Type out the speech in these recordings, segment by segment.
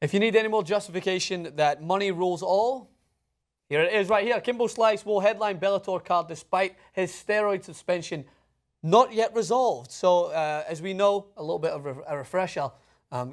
If you need any more justification that money rules all, here it is right here. Kimbo Slice will headline Bellator card despite his steroid suspension not yet resolved. So, as we know, a little bit of a refresher,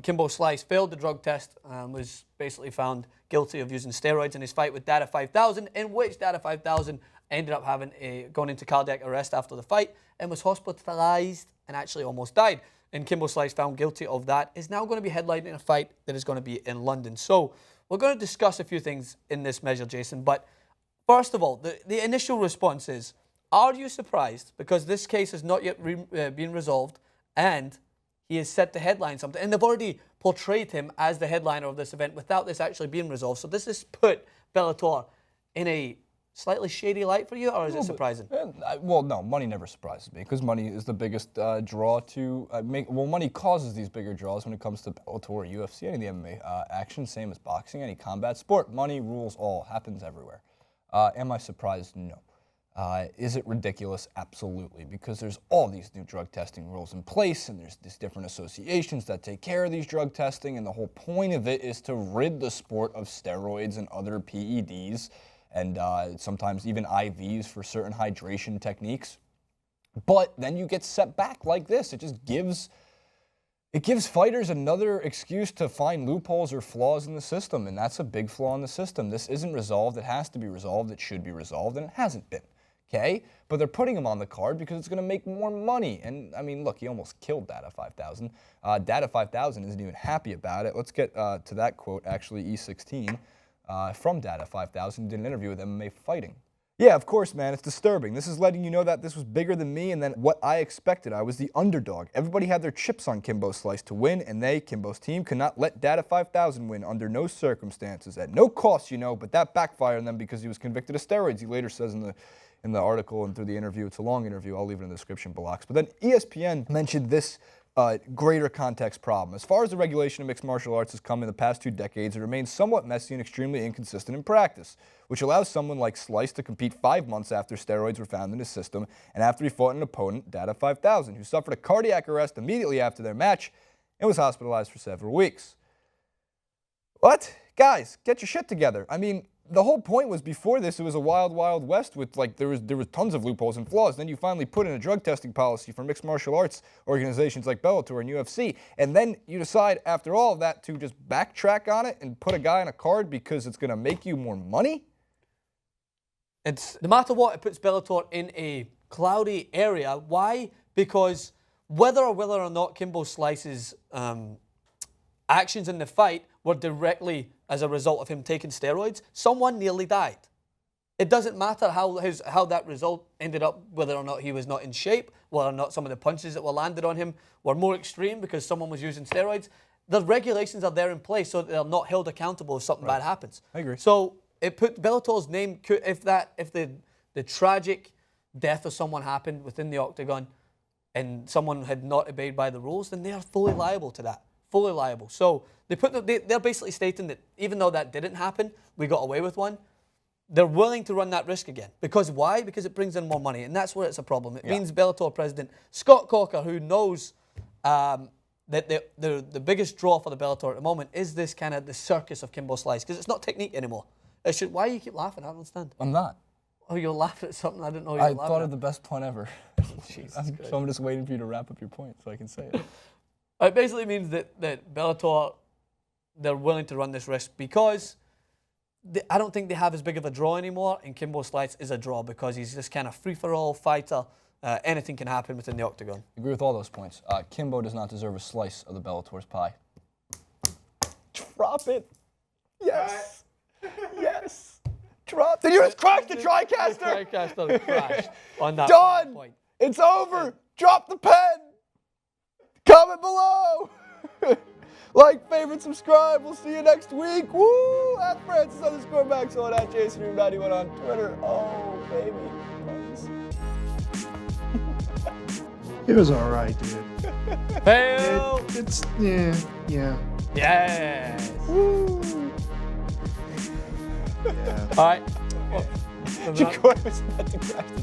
Kimbo Slice failed the drug test, was basically found guilty of using steroids in his fight with Dada 5000, in which Dada 5000 ended up having gone into cardiac arrest after the fight and was hospitalized and actually almost died. And Kimbo Slice, found guilty of that, is now going to be headlining a fight that is going to be in London. So we're going to discuss a few things in this measure, Jason. But first of all, the initial response is, are you surprised? Because this case has not yet been resolved and he is set to headline something. And they've already portrayed him as the headliner of this event without this actually being resolved. So this has put Bellator in a slightly shady light for you, or is it surprising? Well, no, money never surprises me because money is the biggest draw to make. Well, money causes these bigger draws when it comes to Bellator, UFC, any of the MMA action, same as boxing, any combat sport. Money rules all, happens everywhere. Am I surprised? No. Is it ridiculous? Absolutely, because there's all these new drug testing rules in place, and there's these different associations that take care of these drug testing, and the whole point of it is to rid the sport of steroids and other PEDs, and sometimes even IVs for certain hydration techniques. But then you get set back like this. It just gives fighters another excuse to find loopholes or flaws in the system, and that's a big flaw in the system. This isn't resolved. It has to be resolved. It should be resolved, and it hasn't been. Okay? But they're putting him on the card because it's going to make more money. And, I mean, look, he almost killed Dada 5000. Dada 5000 isn't even happy about it. Let's get to that quote, actually, E16. From Dada 5000, did an interview with MMA Fighting. Yeah, of course, man, it's disturbing. This is letting you know that this was bigger than me and than what I expected. I was the underdog. Everybody had their chips on Kimbo Slice to win, and they, Kimbo's team, could not let Dada 5000 win under no circumstances. At no cost, you know, but that backfired on them because he was convicted of steroids. He later says in the article and through the interview, it's a long interview, I'll leave it in the description box. But then ESPN mentioned this greater context problem. As far as the regulation of mixed martial arts has come in the past 2 decades, it remains somewhat messy and extremely inconsistent in practice, which allows someone like Slice to compete 5 months after steroids were found in his system and after he fought an opponent, Dada 5000, who suffered a cardiac arrest immediately after their match and was hospitalized for several weeks. What? Guys, get your shit together. I mean, the whole point was before this, it was a wild, wild west with, like, there was tons of loopholes and flaws. Then you finally put in a drug testing policy for mixed martial arts organizations like Bellator and UFC. And then you decide after all of that to just backtrack on it and put a guy on a card because it's going to make you more money? No matter what, it puts Bellator in a cloudy area. Why? Because whether or not Kimbo Slice's actions in the fight were directly as a result of him taking steroids, someone nearly died. It doesn't matter how that result ended up, whether or not he was not in shape, whether or not some of the punches that were landed on him were more extreme because someone was using steroids. The regulations are there in place so that they're not held accountable if something bad happens. I agree. So it put Bellator's name, if the tragic death of someone happened within the octagon and someone had not obeyed by the rules, then they are fully liable to that. Fully liable. So they're basically stating that even though that didn't happen, we got away with one. They're willing to run that risk again. Because why? Because it brings in more money, and that's where it's a problem. It means Bellator president Scott Coker, who knows that the biggest draw for the Bellator at the moment is this kind of the circus of Kimbo Slice, because it's not technique anymore. Why do you keep laughing? I don't understand. I'm not. Oh, you're laughing at something I didn't know you were laughing at. I thought of the best point ever. Jesus so I'm just waiting for you to wrap up your point so I can say it. It basically means that Bellator, they're willing to run this risk because I don't think they have as big of a draw anymore, and Kimbo Slice is a draw because he's this kind of free-for-all fighter. Anything can happen within the octagon. I agree with all those points. Kimbo does not deserve a slice of the Bellator's pie. Drop it. Yes. Yes. Drop. Did you just crash the TriCaster? The TriCaster crashed on that Done. point. It's over. Drop the pen. Comment below. Like, favorite, subscribe. We'll see you next week. Woo! At Francis_Maxwell and at JasonReam91 on Twitter. Oh, baby. It was all right, dude. Fail. It's yeah. Yes. Woo! Yeah. All right. Jacoy was about to crash the